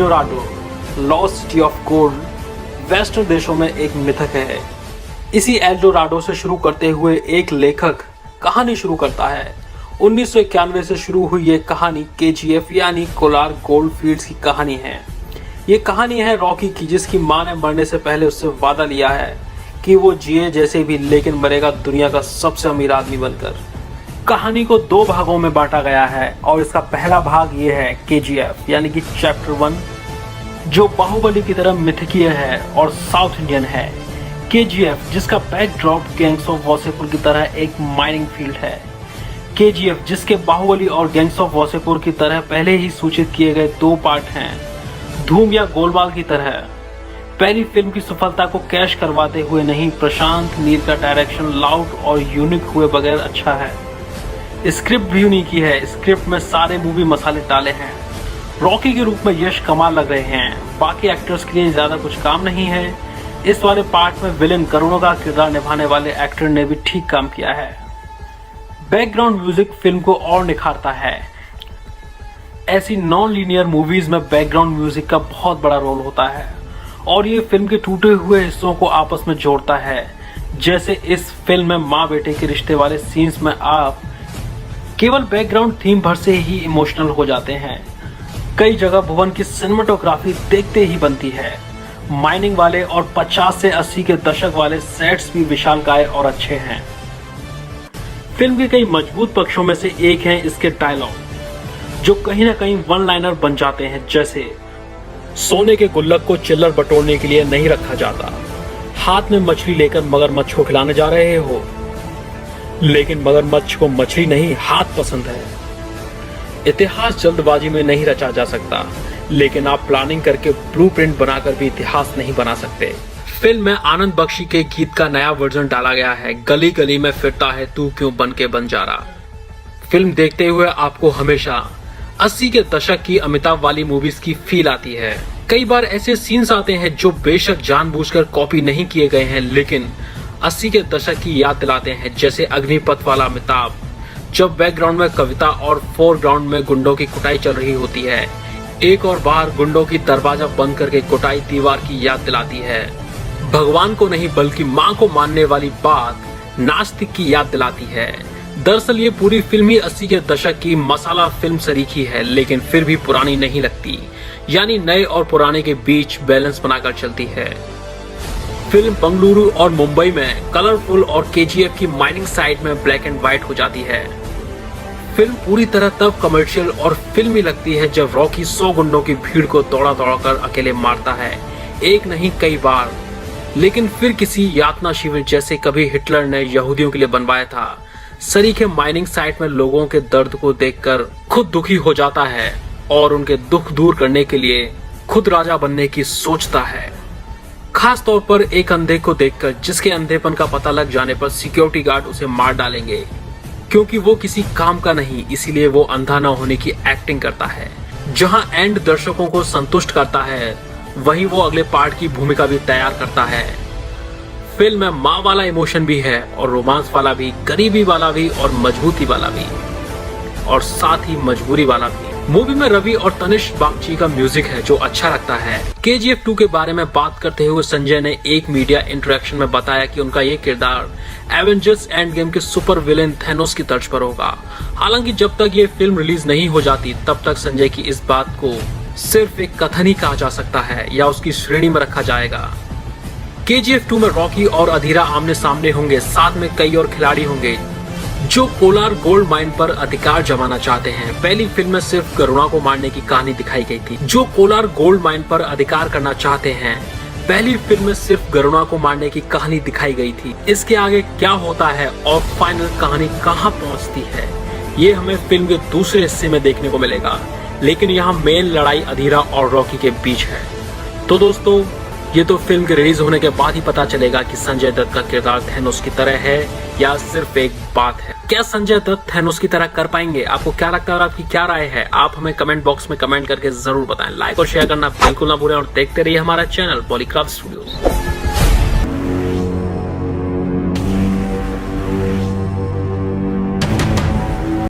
Eldorado, lost city of gold western देशों में एक मिथक है। इसी एल्डोराडो से शुरू करते हुए एक लेखक कहानी शुरू करता है। 1991 से शुरू हुई ये कहानी KGF यानी कोलार गोल्ड फील्ड्स की कहानी है। ये कहानी है रॉकी की, जिसकी मां ने मरने से पहले उससे वादा लिया है कि वो जिए जैसे भी, लेकिन मरेगा दुनिया का सबसे अमीर आदमी बनकर। कहानी को 2 भागों में बांटा गया है और इसका पहला भाग ये है KGF यानी कि चैप्टर 1, जो बाहुबली की तरह मिथकीय है और साउथ इंडियन है। KGF जिसका बैकड्रॉप गैंग्स ऑफ वासेपुर की तरह एक माइनिंग फील्ड है। KGF जिसके बाहुबली और गैंग्स ऑफ वासेपुर की तरह पहले ही सूचित किए गए 2 पार्ट हैं, धूम या गोलमाल की तरह। पहली फिल्म की सफलता को कैश करवाते हुए नहीं, प्रशांत नील का डायरेक्शन लाउड और यूनिक हुए बगैर अच्छा है। स्क्रिप्ट भी यूनिक ही है, स्क्रिप्ट में सारे मूवी मसाले डाले हैं। रॉकी के रूप में यश कमाल लग रहे हैं, बाकी एक्टर्स के लिए ज्यादा कुछ काम नहीं है। इस वाले पार्ट में विलेन करुणा का किरदार निभाने वाले एक्टर ने भी ठीक काम किया है। बैकग्राउंड म्यूजिक फिल्म को और निखारता है। ऐसी नॉन लीनियर मूवीज में बैकग्राउंड म्यूजिक का बहुत बड़ा रोल होता है और ये फिल्म के टूटे हुए हिस्सों को आपस में जोड़ता है। जैसे इस फिल्म में माँ बेटे के रिश्ते वाले सीन्स में आप केवल बैकग्राउंड थीम भर से ही इमोशनल हो जाते हैं। कई जगह भुवन की सिनेमेटोग्राफी देखते ही बनती है। माइनिंग वाले और 50 से 80 के दशक वाले सेट्स भी विशालकाय और अच्छे हैं। फिल्म के कई मजबूत पक्षों में से एक है इसके डायलॉग, जो कहीं ना कहीं वन लाइनर बन जाते हैं। जैसे सोने के गुल्लक को चिल्लर बटोरने के लिए नहीं रखा जाता, हाथ में मछली लेकर मगरमच्छ को खिलाने जा रहे हो, लेकिन मगरमच्छ को मछली नहीं हाथ पसंद है। इतिहास जल्दबाजी में नहीं रचा जा सकता, लेकिन आप प्लानिंग करके ब्लूप्रिंट बनाकर भी इतिहास नहीं बना सकते। फिल्म में आनंद बख्शी के गीत का नया वर्जन डाला गया है, गली गली में फिरता है तू क्यों बन के बंजारा। फिल्म देखते हुए आपको हमेशा 80 के दशक की अमिताभ वाली मूवीज की फील आती है। कई बार ऐसे सीन्स आते हैं जो बेशक जानबूझकर कॉपी नहीं किए गए हैं, लेकिन 80 के दशक की याद दिलाते हैं। जैसे अग्निपथ वाला अमिताभ, जब बैकग्राउंड में कविता और फोरग्राउंड में गुंडों की कुटाई चल रही होती है। एक और बार गुंडों की दरवाजा बंद करके कुटाई दीवार की याद दिलाती है। भगवान को नहीं बल्कि माँ को मानने वाली बात नास्तिक की याद दिलाती है। दरअसल ये पूरी फिल्म ही 80 के दशक की मसाला फिल्म सरीखी है, लेकिन फिर भी पुरानी नहीं लगती, यानी नए और पुराने के बीच बैलेंस बनाकर चलती है। फिल्म बंगलुरु और मुंबई में कलरफुल और KGF की माइनिंग साइड में ब्लैक एंड व्हाइट हो जाती है। फिल्म पूरी तरह तब कमर्शियल और फिल्मी लगती है जब रॉकी 100 गुंडों की भीड़ को दौड़ा दौड़ाकर अकेले मारता है, एक नहीं कई बार। लेकिन फिर किसी यातना शिविर जैसे कभी हिटलर ने यहूदियों के लिए बनवाया था, सरीखे माइनिंग साइट में लोगों के दर्द को देखकर खुद दुखी हो जाता है और उनके दुख दूर करने के लिए खुद राजा बनने की सोचता है। खास तौर पर एक अंधे को देखकर, जिसके अंधेपन का पता लग जाने पर सिक्योरिटी गार्ड उसे मार डालेंगे, क्योंकि वो किसी काम का नहीं, इसीलिए वो अंधा न होने की एक्टिंग करता है। जहां एंड दर्शकों को संतुष्ट करता है, वहीं वो अगले पार्ट की भूमिका भी तैयार करता है। फिल्म में माँ वाला इमोशन भी है और रोमांस वाला भी, गरीबी वाला भी और मजबूती वाला भी, और साथ ही मजबूरी वाला भी। मूवी में रवि और तनिष्क बागची का म्यूजिक है जो अच्छा लगता है। KGF 2 के बारे में बात करते हुए संजय ने एक मीडिया इंटरेक्शन में बताया कि उनका ये किरदार एवेंजर्स एंड गेम के सुपर विलेन थैनोस की तर्ज पर होगा। हालांकि जब तक ये फिल्म रिलीज नहीं हो जाती, तब तक संजय की इस बात को सिर्फ एक कथन ही कहा जा सकता है या उसकी श्रेणी में रखा जाएगा। KGF 2 में रॉकी और अधीरा आमने सामने होंगे, साथ में कई और खिलाड़ी होंगे जो कोलार गोल्ड माइन पर अधिकार जमाना चाहते हैं। पहली फिल्म में सिर्फ करुणा को मारने की कहानी दिखाई गई थी, जो कोलार गोल्ड माइन पर अधिकार करना चाहते हैं। पहली फिल्म में सिर्फ करुणा को मारने की कहानी दिखाई गई थी। इसके आगे क्या होता है और फाइनल कहानी कहां पहुंचती है, ये हमें फिल्म के दूसरे हिस्से में देखने को मिलेगा। लेकिन यहाँ मेन लड़ाई अधीरा और रॉकी के बीच है। तो दोस्तों, ये तो फिल्म के रिलीज होने के बाद ही पता चलेगा कि संजय दत्त का किरदार थैनोस की तरह है या सिर्फ एक बात है। क्या संजय दत्त थैनोस की तरह कर पाएंगे? आपको क्या लगता है और आपकी क्या राय है? आप हमें कमेंट बॉक्स में कमेंट करके जरूर बताएं। लाइक और शेयर करना बिल्कुल ना भूलें और देखते रहिए हमारा चैनल पॉलीक्राफ्ट स्टूडियोज।